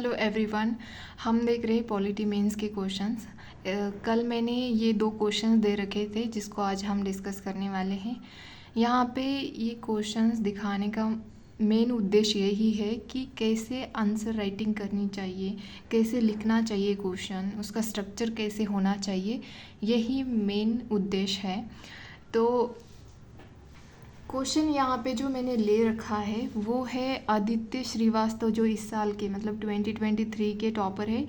Hello everyone. हम देख रहे हैं पॉलिटी मेंस के क्वेश्चंस। कल मैंने ये 2 क्वेश्चंस दे रखे थे जिसको आज हम डिस्कस करने वाले हैं। यहाँ पे ये क्वेश्चंस दिखाने का मेन उद्देश्य यही है कि कैसे आंसर राइटिंग करनी चाहिए, कैसे लिखना चाहिए क्वेश्चन, उसका स्ट्रक्चर कैसे होना चाहिए, यही मेन उद्देश्य है। तो क्वेश्चन यहाँ पे जो मैंने ले रखा है वो है आदित्य श्रीवास्तव, जो इस साल के मतलब 2023 के टॉपर है,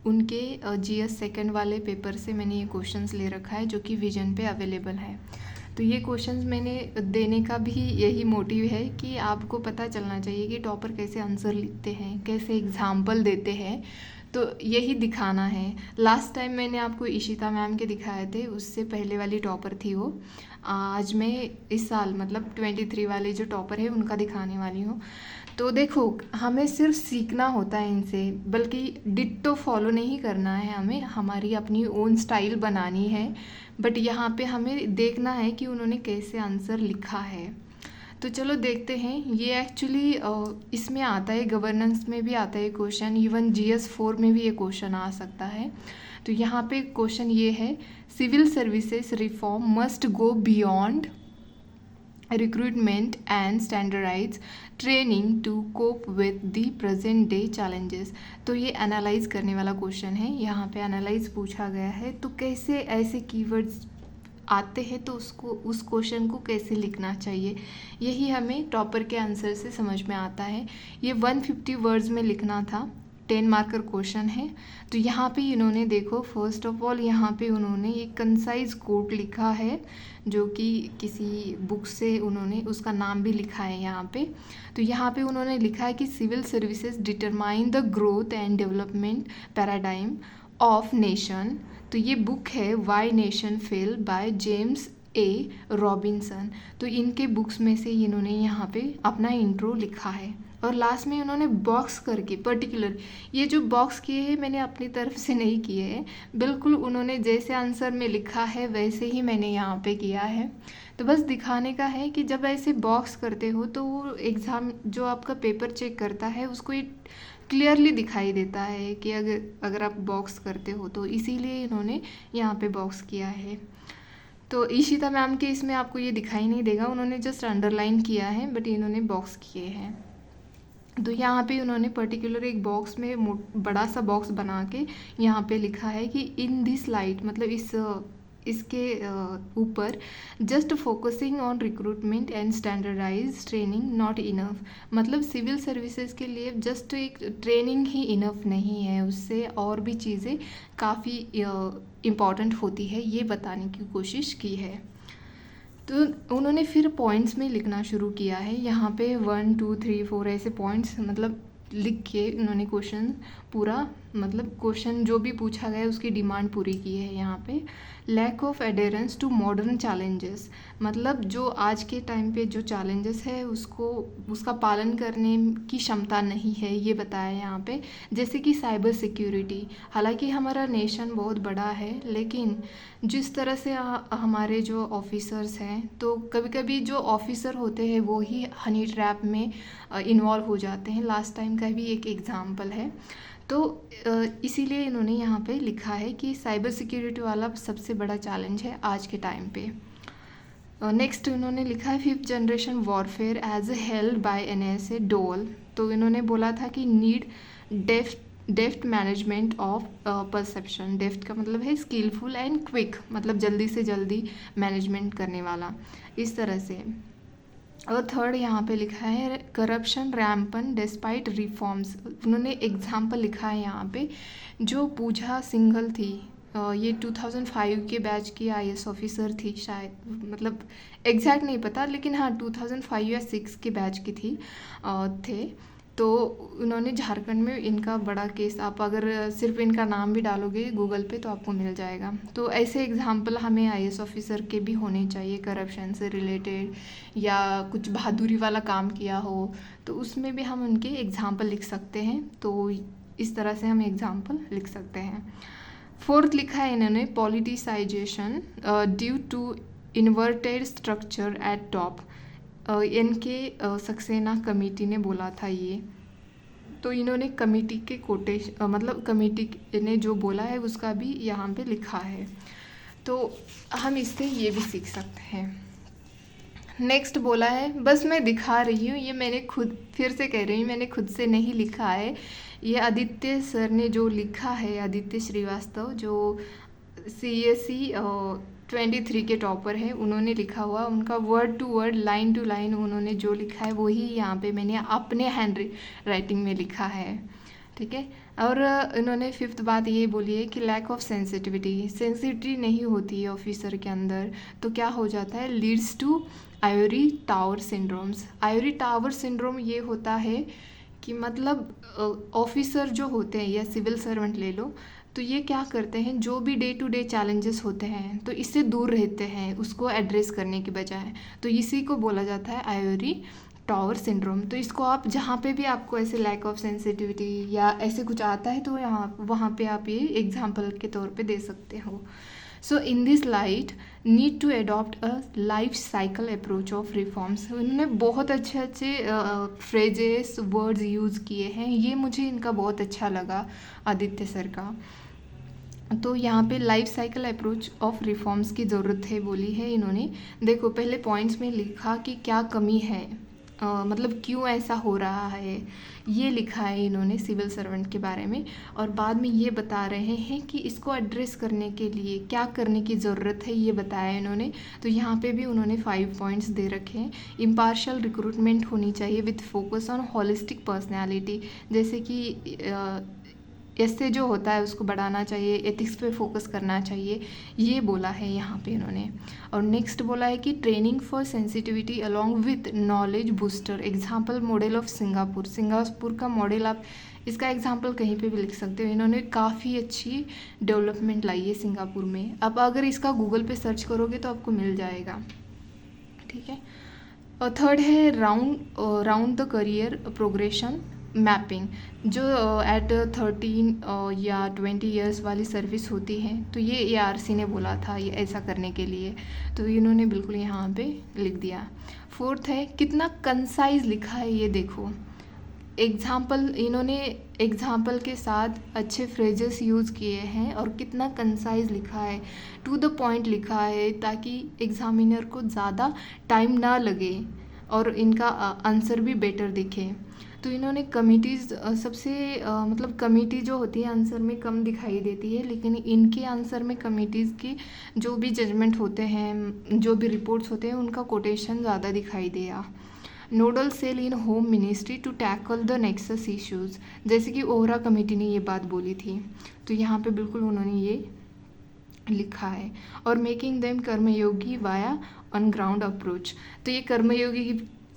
उनके जीएस सेकंड वाले पेपर से मैंने ये क्वेश्चंस ले रखा है जो कि विजन पे अवेलेबल है। तो ये क्वेश्चंस मैंने देने का भी यही मोटिव है कि आपको पता चलना चाहिए कि टॉपर कैसे आंसर लिखते हैं, कैसे एग्जाम्पल देते हैं, तो यही दिखाना है। लास्ट टाइम मैंने आपको इशिता मैम के दिखाए थे, उससे पहले वाली टॉपर थी वो। आज मैं इस साल मतलब 23 वाले जो टॉपर है उनका दिखाने वाली हूँ। तो देखो, हमें सिर्फ सीखना होता है इनसे, बल्कि डिट्टो फॉलो नहीं करना है, हमें हमारी अपनी ओन स्टाइल बनानी है। बट यहाँ पे हमें देखना है कि उन्होंने कैसे आंसर लिखा है। तो चलो देखते हैं। ये एक्चुअली इसमें आता है, गवर्नेंस में भी आता है क्वेश्चन, इवन जीएस 4 में भी ये क्वेश्चन आ सकता है। तो यहाँ पे क्वेश्चन ये है, civil services reform must go beyond recruitment and standardise training to cope with the present day challenges. तो ये एनालाइज करने वाला क्वेश्चन है, यहाँ पे एनालाइज पूछा गया है। तो कैसे ऐसे कीवर्ड्स आते हैं तो उसको, उस क्वेश्चन को कैसे लिखना चाहिए, यही हमें टॉपर के आंसर से समझ में आता है। ये 150 वर्ड्स में लिखना था, 10 मार्कर क्वेश्चन है। तो यहाँ पे इन्होंने देखो, फर्स्ट ऑफ ऑल यहाँ पे उन्होंने एक कंसाइज कोट लिखा है जो कि किसी बुक से उन्होंने उसका नाम भी लिखा है यहाँ पे। तो यहाँ पे उन्होंने लिखा है कि civil services determine the growth and development paradigm of nation. तो ये बुक है why nation fail by James A Robinson. तो इनके बुक्स में से इन्होंने यहाँ पे अपना इंट्रो लिखा है। और लास्ट में उन्होंने बॉक्स करके पर्टिकुलर, ये जो बॉक्स किए हैं मैंने अपनी तरफ से नहीं किए हैं, बिल्कुल उन्होंने जैसे आंसर में लिखा है वैसे ही मैंने यहाँ पे किया है। तो बस दिखाने का है कि जब ऐसे बॉक्स करते हो तो वो एग्ज़ाम जो आपका पेपर चेक करता है उसको ये क्लियरली दिखाई देता है कि अगर आप बॉक्स करते हो, तो इसीलिए इन्होंने यहाँ पे बॉक्स किया है। तो इशिता मैम के इसमें आपको ये दिखाई नहीं देगा, उन्होंने जस्ट अंडरलाइन किया है, बट इन्होंने बॉक्स किए हैं। तो यहाँ पे उन्होंने पर्टिकुलर एक बॉक्स में बड़ा सा बॉक्स बना के यहाँ पे लिखा है कि इन दिस लाइट, मतलब इसके ऊपर, just focusing on recruitment and standardise training not enough. मतलब सिविल सर्विसेज के लिए जस्ट एक ट्रेनिंग ही इनफ नहीं है, उससे और भी चीज़ें काफ़ी इम्पॉर्टेंट होती है, ये बताने की कोशिश की है। तो उन्होंने फिर पॉइंट्स में लिखना शुरू किया है। यहाँ पे 1 2 3 4 ऐसे पॉइंट्स मतलब लिख के उन्होंने क्वेश्चन पूरा, मतलब क्वेश्चन जो भी पूछा गया उसकी डिमांड पूरी की है। यहाँ पे lack of adherence to modern challenges, मतलब जो आज के टाइम पे जो चैलेंजेस है उसका पालन करने की क्षमता नहीं है, ये बताया यहाँ पे। जैसे कि साइबर सिक्योरिटी, हालांकि हमारा नेशन बहुत बड़ा है, लेकिन जिस तरह से हमारे जो ऑफिसर्स हैं, तो कभी कभी जो ऑफिसर होते हैं वो ही हनी ट्रैप में इन्वॉल्व हो जाते हैं। लास्ट टाइम का भी एक एग्जाम्पल है। तो इसीलिए इन्होंने यहाँ पे लिखा है कि साइबर सिक्योरिटी वाला सबसे बड़ा चैलेंज है आज के टाइम पे। नेक्स्ट उन्होंने लिखा है 5th generation warfare as held by NSA Doval. तो इन्होंने बोला था कि need deft management of perception. Deft का मतलब है स्किलफुल एंड क्विक, मतलब जल्दी से जल्दी मैनेजमेंट करने वाला, इस तरह से। और थर्ड यहाँ पे लिखा है करप्शन रैम्पन डिस्पाइट रिफॉर्म्स। उन्होंने एग्जाम्पल लिखा है यहाँ पे, जो पूजा सिंघल थी, ये 2005 के बैच की IAS ऑफिसर थी शायद, मतलब एग्जैक्ट नहीं पता, लेकिन हाँ 2005 या 6 के बैच की थी थे। तो उन्होंने झारखंड में इनका बड़ा केस, आप अगर सिर्फ इनका नाम भी डालोगे गूगल पे तो आपको मिल जाएगा। तो ऐसे एग्जाम्पल हमें IAS ऑफिसर के भी होने चाहिए, करप्शन से रिलेटेड या कुछ बहादुरी वाला काम किया हो तो उसमें भी हम उनके एग्जाम्पल लिख सकते हैं। तो इस तरह से हम एग्जाम्पल लिख सकते हैं। फोर्थ लिखा है इन्होंने politicisation due to inverted structure at top. इनके सक्सेना कमेटी ने बोला था ये। तो इन्होंने कमेटी के मतलब कमेटी ने जो बोला है उसका भी यहाँ पे लिखा है, तो हम इससे ये भी सीख सकते हैं। नेक्स्ट बोला है, बस मैं दिखा रही हूँ, ये मैंने खुद, फिर से कह रही हूँ, मैंने खुद से नहीं लिखा है, ये आदित्य सर ने जो लिखा है, आदित्य श्रीवास्तव जो CSE 23 के टॉपर है, उन्होंने लिखा हुआ, उनका word to word line to line उन्होंने जो लिखा है वही यहाँ पे मैंने अपने हैंड राइटिंग में लिखा है, ठीक है। और इन्होंने 5th बात ये बोली है कि लैक ऑफ सेंसिटिविटी नहीं होती है ऑफिसर के अंदर, तो क्या हो जाता है, leads to ivory tower syndromes. Ivory tower syndrome ये होता है कि मतलब ऑफिसर जो होते हैं या सिविल सर्वेंट ले लो, तो ये क्या करते हैं, जो भी डे टू डे चैलेंजेस होते हैं तो इससे दूर रहते हैं उसको एड्रेस करने के बजाय, तो इसी को बोला जाता है आयोरी टावर सिंड्रोम। तो इसको आप जहाँ पे भी आपको ऐसे लैक ऑफ सेंसिटिविटी या ऐसे कुछ आता है तो यहाँ वहाँ पे आप ये एग्जाम्पल के तौर पे दे सकते हो। So in this light need to adopt a life cycle approach of reforms. उन्होंने बहुत अच्छे अच्छे फ्रेजेस वर्ड्स यूज़ किए हैं, ये मुझे इनका बहुत अच्छा लगा आदित्य सर का। तो यहाँ पे life cycle approach of reforms की ज़रूरत है बोली है इन्होंने। देखो पहले पॉइंट्स में लिखा कि क्या कमी है, मतलब क्यों ऐसा हो रहा है, ये लिखा है इन्होंने सिविल सर्वेंट के बारे में, और बाद में ये बता रहे हैं कि इसको एड्रेस करने के लिए क्या करने की ज़रूरत है, ये बताया इन्होंने। तो यहाँ पे भी उन्होंने 5 पॉइंट्स दे रखे हैं। इम्पार्शियल रिक्रूटमेंट होनी चाहिए with focus on holistic personality, जैसे कि इससे जो होता है उसको बढ़ाना चाहिए, एथिक्स पे फोकस करना चाहिए, ये बोला है यहाँ पे इन्होंने। और नेक्स्ट बोला है कि training for sensitivity along with knowledge booster, example model of Singapore. Singapore का मॉडल आप इसका एग्जाम्पल कहीं पे भी लिख सकते हो, इन्होंने काफ़ी अच्छी डेवलपमेंट लाई है सिंगापुर में। अब अगर इसका गूगल पे सर्च करोगे तो आपको मिल जाएगा, ठीक है। और थर्ड है round the career progression mapping, जो एट 13 या 20 ईयर्स वाली सर्विस होती है, तो ये ARC ने बोला था ये ऐसा करने के लिए, तो इन्होंने बिल्कुल यहाँ पे लिख दिया। फोर्थ है कितना कंसाइज लिखा है, ये देखो एग्जाम्पल, इन्होंने एग्जाम्पल के साथ अच्छे फ्रेजेस यूज़ किए हैं और कितना कंसाइज लिखा है, टू द पॉइंट लिखा है, ताकि एग्जामिनर को ज़्यादा टाइम ना लगे और इनका आंसर भी बेटर दिखे। तो इन्होंने कमिटीज़ सबसे मतलब कमिटी जो होती है आंसर में कम दिखाई देती है, लेकिन इनके आंसर में कमिटीज़ की जो भी जजमेंट होते हैं, जो भी रिपोर्ट्स होते हैं, उनका कोटेशन ज़्यादा दिखाई दिया। Nodal cell in home ministry to tackle the nexus issues, जैसे कि ओहरा कमेटी ने ये बात बोली थी, तो यहाँ पे बिल्कुल उन्होंने ये लिखा है। और making them Karmayogi via on ground approach, तो ये कर्मयोगी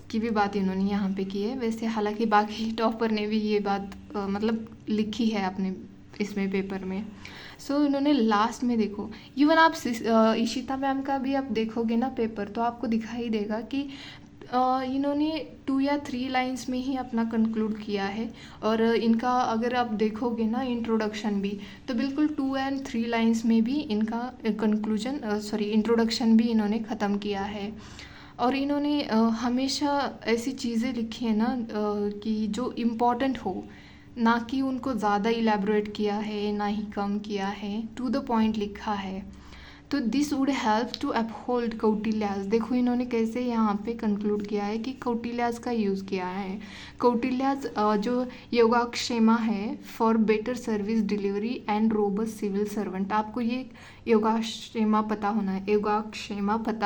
की भी बात इन्होंने यहाँ पे की है। वैसे हालांकि बाकी टॉपर ने भी ये बात मतलब लिखी है अपने इसमें पेपर में। सो इन्होंने लास्ट में देखो, इवन आप इशिता मैम का भी आप देखोगे ना पेपर, तो आपको दिखाई देगा कि इन्होंने 2 या 3 लाइंस में ही अपना कंक्लूड किया है। और इनका अगर आप देखोगे ना इंट्रोडक्शन भी, तो बिल्कुल 2 एंड 3 लाइंस में भी इनका इंट्रोडक्शन भी इन्होंने ख़त्म किया है। और इन्होंने हमेशा ऐसी चीज़ें लिखी है ना कि जो इम्पॉर्टेंट हो, ना कि उनको ज़्यादा इलेबोरेट किया है ना ही कम किया है, टू द पॉइंट लिखा है। तो this would help to uphold Kautilya's, देखो इन्होंने कैसे यहाँ पे कंक्लूड किया है कि कौटिल्यास का यूज़ किया है। कौटिल्यास जो योगाक्षेमा है for better service delivery and robust civil servant, आपको ये योगाक्षेमा पता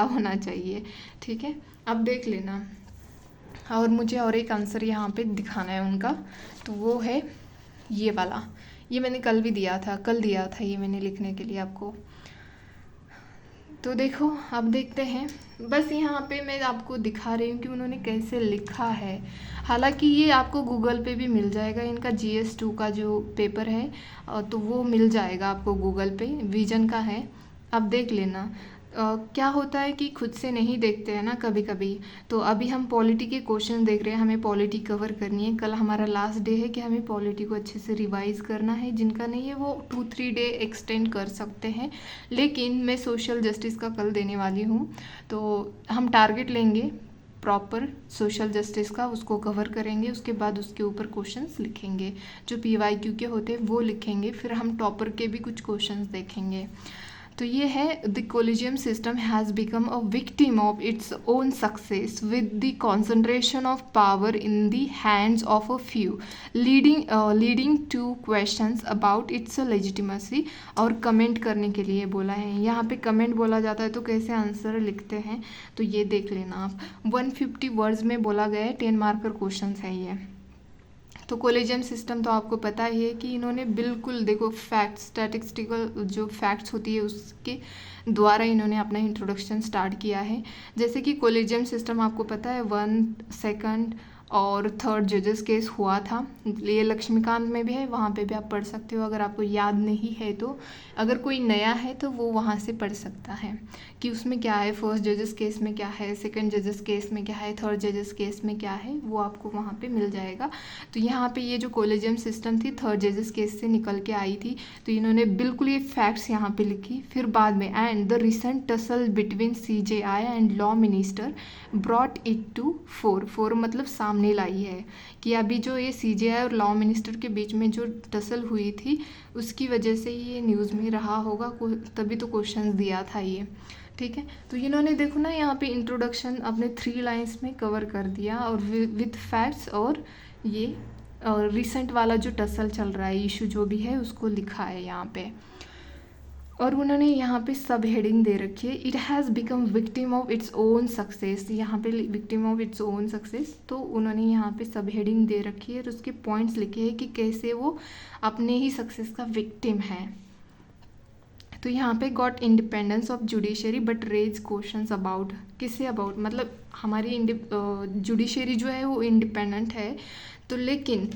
होना चाहिए, ठीक है। अब देख लेना। और मुझे और एक आंसर यहाँ पे दिखाना है उनका, तो वो है ये वाला, ये मैंने कल दिया था ये मैंने लिखने के लिए आपको। तो देखो अब देखते हैं, बस यहाँ पे मैं आपको दिखा रही हूँ कि उन्होंने कैसे लिखा है। हालांकि ये आपको गूगल पे भी मिल जाएगा, इनका GS2 का जो पेपर है तो वो मिल जाएगा आपको गूगल पे, विजन का है, अब देख लेना। क्या होता है कि खुद से नहीं देखते हैं ना कभी कभी, तो अभी हम पॉलिटी के क्वेश्चन देख रहे हैं, हमें पॉलिटी कवर करनी है। कल हमारा लास्ट डे है कि हमें पॉलिटी को अच्छे से रिवाइज़ करना है, जिनका नहीं है वो 2-3 डे एक्सटेंड कर सकते हैं, लेकिन मैं सोशल जस्टिस का कल देने वाली हूँ। तो हम टारगेट लेंगे प्रॉपर सोशल जस्टिस का उसको कवर करेंगे, उसके बाद उसके ऊपर क्वेश्चंस लिखेंगे, जो PYQ के होते हैं वो लिखेंगे, फिर हम टॉपर के भी कुछ क्वेश्चंस देखेंगे। तो ये है the collegium system has become a victim of its own success with the concentration of power in the hands of a few leading two questions about it's legitimacy. और कमेंट करने के लिए बोला है, यहाँ पे कमेंट बोला जाता है तो कैसे आंसर लिखते हैं तो ये देख लेना आप। 150 वर्ड्स में बोला गया है, 10 मार्कर क्वेश्चन है ये। तो कॉलेजियम सिस्टम तो आपको पता ही है कि इन्होंने बिल्कुल देखो फैक्ट्स, स्टैटिस्टिकल जो फैक्ट्स होती है उसके द्वारा इन्होंने अपना इंट्रोडक्शन स्टार्ट किया है। जैसे कि कॉलेजियम सिस्टम आपको पता है 1, 2 और 3 जजेस केस हुआ था, ये लक्ष्मीकांत में भी है, वहाँ पे भी आप पढ़ सकते हो अगर आपको याद नहीं है तो। अगर कोई नया है तो वो वहाँ से पढ़ सकता है कि उसमें क्या है, फर्स्ट जजेस केस में क्या है, सेकंड जजेस केस में क्या है, थर्ड जजेस केस में क्या है, वो आपको वहाँ पे मिल जाएगा। तो यहाँ पे ये जो कॉलेजियम सिस्टम थी थर्ड जजेस केस से निकल के आई थी, तो इन्होंने बिल्कुल ये फैक्ट्स यहाँ पे लिखी। फिर बाद में and the recent tussle between CJI and law minister brought it to fore मतलब सामने लाई है कि अभी जो ये CJI और लॉ मिनिस्टर के बीच में जो टसल हुई थी उसकी वजह से ये न्यूज़ में रहा होगा, तभी तो क्वेश्चंस दिया था ये। ठीक है, तो इन्होंने देखो ना यहाँ पे इंट्रोडक्शन अपने 3 लाइंस में कवर कर दिया और विथ फैक्ट्स, और ये रिसेंट वाला जो टसल चल रहा है इशू जो भी है उसको लिखा है यहाँ पे। और उन्होंने यहाँ पे सब हेडिंग दे रखी है, it has become victim of its own success. यहाँ पे victim of its own success, तो उन्होंने यहाँ पे सब हेडिंग दे रखी है और उसके पॉइंट्स लिखे हैं कि कैसे वो अपने ही सक्सेस का विक्टिम है। तो यहाँ पे got independence of judiciary but raise questions about, किससे अबाउट मतलब हमारी जुडिशरी जो है वो इंडिपेंडेंट है, तो लेकिन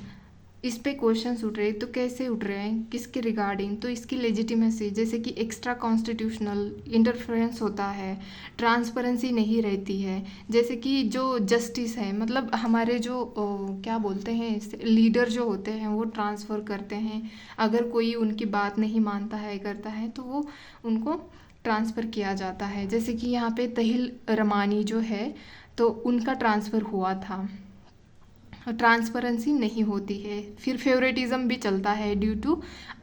इस पे क्वेश्चंस उठ रहे, तो कैसे उठ रहे हैं, किसके रिगार्डिंग, तो इसकी लेजिटिमेसी, जैसे कि एक्स्ट्रा कॉन्स्टिट्यूशनल इंटरफेरेंस होता है, ट्रांसपेरेंसी नहीं रहती है, जैसे कि जो जस्टिस है मतलब हमारे जो क्या बोलते हैं लीडर जो होते हैं वो ट्रांसफ़र करते हैं, अगर कोई उनकी बात नहीं मानता है करता है तो वो उनको ट्रांसफ़र किया जाता है। जैसे कि यहाँ पे तहिल रमानी जो है तो उनका ट्रांसफ़र हुआ था, ट्रांसपेरेंसी नहीं होती है। फिर फेवरेटिज्म भी चलता है ड्यू टू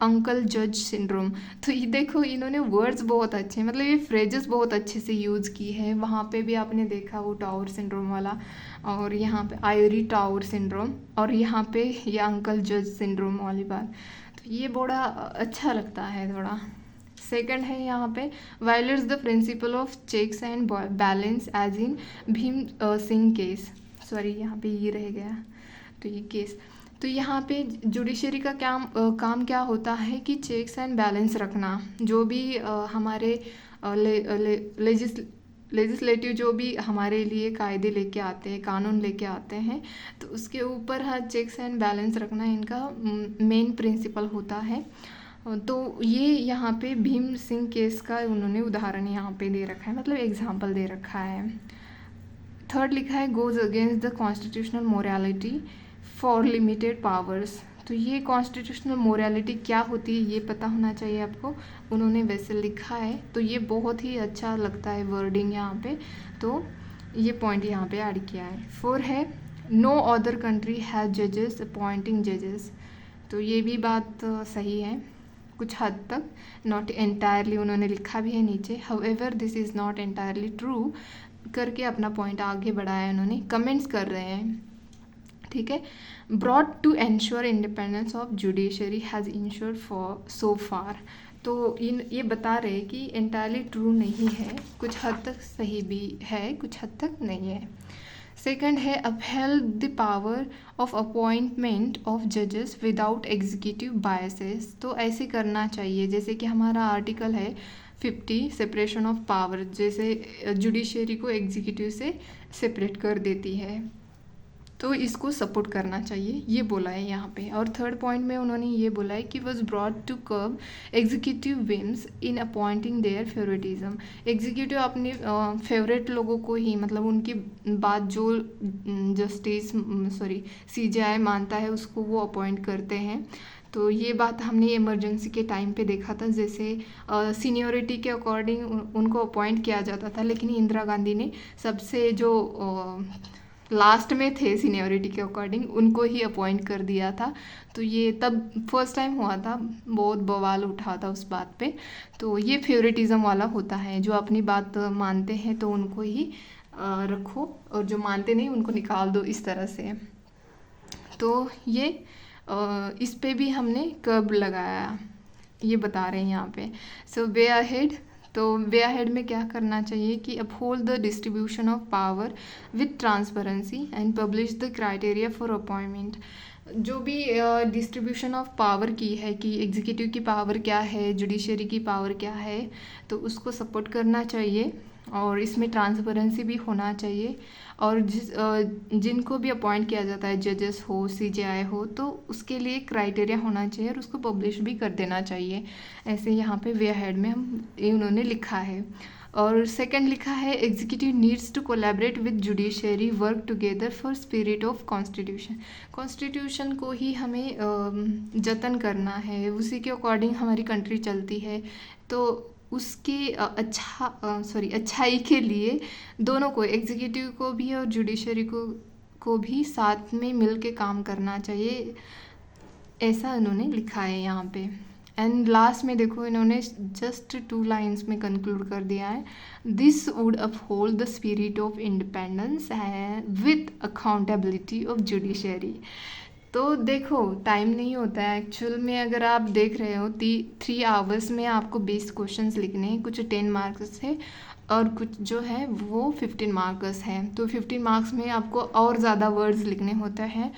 अंकल जज सिंड्रोम। तो ये देखो इन्होंने वर्ड्स बहुत अच्छे मतलब ये फ्रेजेस बहुत अच्छे से यूज़ की है। वहाँ पे भी आपने देखा वो टावर सिंड्रोम वाला, और यहाँ पे आयरी टावर सिंड्रोम, और यहाँ पे ये अंकल जज सिंड्रोम वाली बात, तो ये बड़ा अच्छा लगता है थोड़ा। सेकंड है यहाँ पे violates the principle of checks and balance as in Bhim Singh case, sorry यहाँ पे ये रह गया तो ये केस। तो यहाँ पे जुडिशरी का काम क्या होता है कि चेक्स एंड बैलेंस रखना, जो भी हमारे लेजिस्लेटिव जो भी हमारे लिए कायदे लेके आते हैं, कानून लेके आते हैं, तो उसके ऊपर हर चेक्स एंड बैलेंस रखना इनका मेन प्रिंसिपल होता है। तो ये यहाँ पे भीम सिंह केस का उन्होंने उदाहरण यहाँ पे दे रखा है, मतलब एग्जाम्पल दे रखा है। थर्ड लिखा है goes against the constitutional morality for limited powers. तो ये कॉन्स्टिट्यूशनल मोरालिटी क्या होती है ये पता होना चाहिए आपको, उन्होंने वैसे लिखा है, तो ये बहुत ही अच्छा लगता है वर्डिंग यहाँ पे, तो ये पॉइंट यहाँ पे ऐड किया है। 4 है नो अदर कंट्री हैज़ जजेस अपॉइंटिंग जजेस। तो ये भी बात सही है कुछ हद तक, नॉट एंटायरली उन्होंने लिखा भी है नीचे, however this is not entirely true करके अपना पॉइंट आगे बढ़ाया उन्होंने, कमेंट्स कर रहे हैं। ठीक है, broad to ensure independence of judiciary has ensured for so far. तो ये बता रहे कि एंटायरली ट्रू नहीं है, कुछ हद तक सही भी है, कुछ हद तक नहीं है। सेकंड है upheld the power of appointment of जजेस विदाउट एग्जीक्यूटिव बायसेस। तो ऐसे करना चाहिए, जैसे कि हमारा आर्टिकल है 50 सेपरेशन ऑफ पावर, जैसे जुडिशरी को एग्जीक्यूटिव से सेपरेट कर देती है, तो इसको सपोर्ट करना चाहिए, ये बोला है यहाँ पे। और थर्ड पॉइंट में उन्होंने ये बोला है कि was brought to curb executive whims in appointing their favouritism. Executive अपने फेवरेट लोगों को ही, मतलब उनकी बात जो CJI मानता है उसको वो अपॉइंट करते हैं, तो ये बात हमने इमरजेंसी के टाइम पे देखा था, जैसे सीनियोरिटी के अकॉर्डिंग उनको अपॉइंट किया जाता था, लेकिन इंदिरा गांधी ने सबसे जो लास्ट में थे सीनियोरिटी के अकॉर्डिंग उनको ही अपॉइंट कर दिया था। तो ये तब फर्स्ट टाइम हुआ था, बहुत बवाल उठा था उस बात पे। तो ये फेवरेटिज़म वाला होता है, जो अपनी बात मानते हैं तो उनको ही रखो और जो मानते नहीं उनको निकाल दो, इस तरह से। तो ये इस पे भी हमने कर्ब लगाया, ये बता रहे हैं यहाँ पे। सो वे अहेड, तो वे अहेड में क्या करना चाहिए कि uphold the distribution of power with transparency and publish the criteria for appointment. जो भी डिस्ट्रीब्यूशन ऑफ पावर की है कि एग्जीक्यूटिव की पावर क्या है, जुडिशरी की पावर क्या है, तो उसको सपोर्ट करना चाहिए और इसमें ट्रांसपेरेंसी भी होना चाहिए। और जिनको भी अपॉइंट किया जाता है, जजेस हो, सीजेआई हो, तो उसके लिए क्राइटेरिया होना चाहिए और उसको पब्लिश भी कर देना चाहिए। ऐसे यहाँ पे वे अहेड में उन्होंने लिखा है। और सेकंड लिखा है executive needs to collaborate with judiciary, work together for spirit of constitution. Constitution को ही हमें जतन करना है, उसी के अकॉर्डिंग हमारी कंट्री चलती है। तो उसकी अच्छाई के लिए दोनों को, एग्जीक्यूटिव को भी और जुडिशरी को भी साथ में मिल के काम करना चाहिए, ऐसा इन्होंने लिखा है यहाँ पे। एंड लास्ट में देखो इन्होंने जस्ट 2 लाइन्स में कंक्लूड कर दिया है, this would uphold the spirit of independence with accountability of judiciary. तो देखो टाइम नहीं होता है एक्चुअल में, अगर आप देख रहे हो 3 आवर्स में आपको 20 क्वेश्चंस लिखने हैं, कुछ 10 मार्क्स है और कुछ जो है वो 15 मार्क्स हैं। तो 15 मार्क्स में आपको और ज़्यादा वर्ड्स लिखने होते हैं,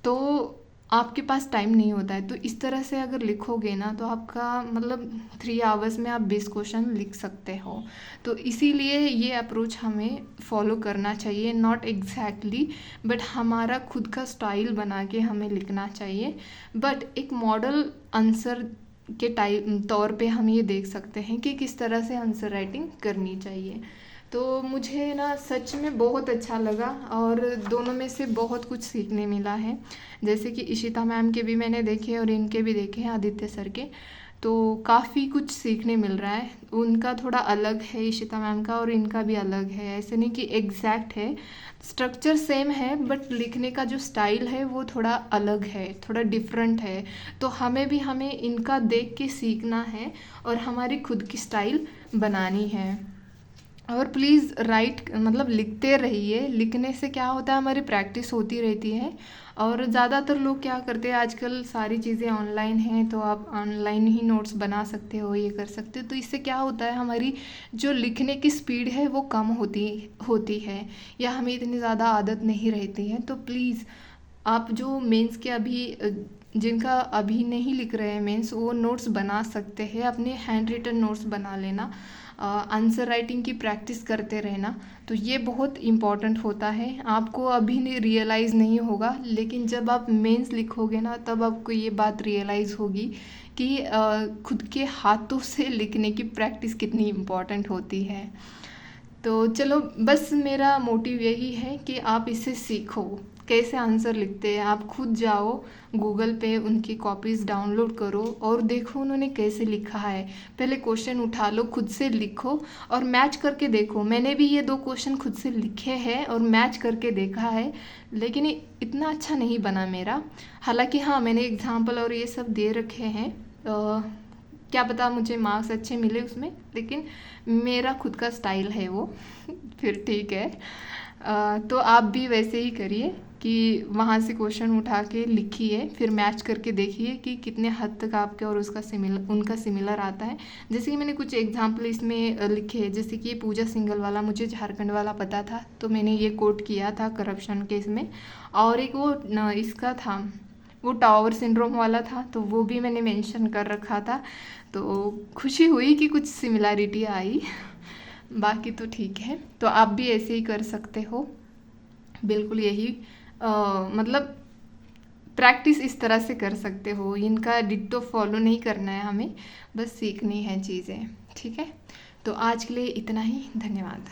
तो आपके पास टाइम नहीं होता है। तो इस तरह से अगर लिखोगे ना तो आपका मतलब 3 आवर्स में आप 20 क्वेश्चन लिख सकते हो। तो इसीलिए ये अप्रोच हमें फॉलो करना चाहिए, नॉट एग्जैक्टली बट हमारा खुद का स्टाइल बना के हमें लिखना चाहिए। बट एक मॉडल आंसर के तौर पे हम ये देख सकते हैं कि किस तरह से आंसर राइटिंग करनी चाहिए। तो मुझे ना सच में बहुत अच्छा लगा और दोनों में से बहुत कुछ सीखने मिला है। जैसे कि इशिता मैम के भी मैंने देखे और इनके भी देखे हैं, आदित्य सर के, तो काफ़ी कुछ सीखने मिल रहा है। उनका थोड़ा अलग है इशिता मैम का और इनका भी अलग है, ऐसे नहीं कि एग्जैक्ट है, स्ट्रक्चर सेम है बट लिखने का जो स्टाइल है वो थोड़ा अलग है, थोड़ा डिफरेंट है। तो हमें इनका देख के सीखना है और हमारी खुद की स्टाइल बनानी है। और प्लीज़ राइट मतलब लिखते रहिए, लिखने से क्या होता है हमारी प्रैक्टिस होती रहती है। और ज़्यादातर लोग क्या करते हैं, आजकल सारी चीज़ें ऑनलाइन हैं तो आप ऑनलाइन ही नोट्स बना सकते हो, ये कर सकते हो। तो इससे क्या होता है हमारी जो लिखने की स्पीड है वो कम होती है या हमें इतनी ज़्यादा आदत नहीं रहती है। तो प्लीज़ आप जो मेंस के जिनका अभी नहीं लिख रहे हैं मेंस, वो नोट्स बना सकते हैं, अपने हैंड रिटन नोट्स बना लेना, आंसर राइटिंग की प्रैक्टिस करते रहना। तो ये बहुत इम्पॉर्टेंट होता है। आपको अभी नहीं रियलाइज़ नहीं होगा, लेकिन जब आप मेंस लिखोगे ना तब आपको ये बात रियलाइज़ होगी कि खुद के हाथों से लिखने की प्रैक्टिस कितनी इम्पॉर्टेंट होती है। तो चलो बस मेरा मोटिव यही है कि आप इसे सीखो, कैसे आंसर लिखते हैं। आप खुद जाओ गूगल पे, उनकी कॉपीज़ डाउनलोड करो और देखो उन्होंने कैसे लिखा है। पहले क्वेश्चन उठा लो, खुद से लिखो और मैच करके देखो। मैंने भी ये 2 क्वेश्चन खुद से लिखे हैं और मैच करके देखा है, लेकिन इतना अच्छा नहीं बना मेरा। हालांकि हाँ, मैंने एग्जाम्पल और ये सब दे रखे हैं, क्या पता मुझे मार्क्स अच्छे मिले उसमें, लेकिन मेरा खुद का स्टाइल है वो फिर ठीक है। तो आप भी वैसे ही करिए कि वहाँ से क्वेश्चन उठा के लिखिए, फिर मैच करके देखिए कि कितने हद तक आपके और उनका सिमिलर आता है। जैसे कि मैंने कुछ एग्जाम्पल इसमें लिखे हैं, जैसे कि पूजा सिंघल वाला मुझे झारखंड वाला पता था तो मैंने ये कोट किया था करप्शन केस में, और एक वो इसका था, वो टावर सिंड्रोम वाला था तो वो भी मैंने मेंशन कर रखा था। तो खुशी हुई कि कुछ सिमिलैरिटी आई, बाकी तो ठीक है। तो आप भी ऐसे ही कर सकते हो, बिल्कुल यही मतलब प्रैक्टिस इस तरह से कर सकते हो। इनका डिट्टो फॉलो नहीं करना है हमें, बस सीखनी है चीज़ें, ठीक है। तो आज के लिए इतना ही, धन्यवाद।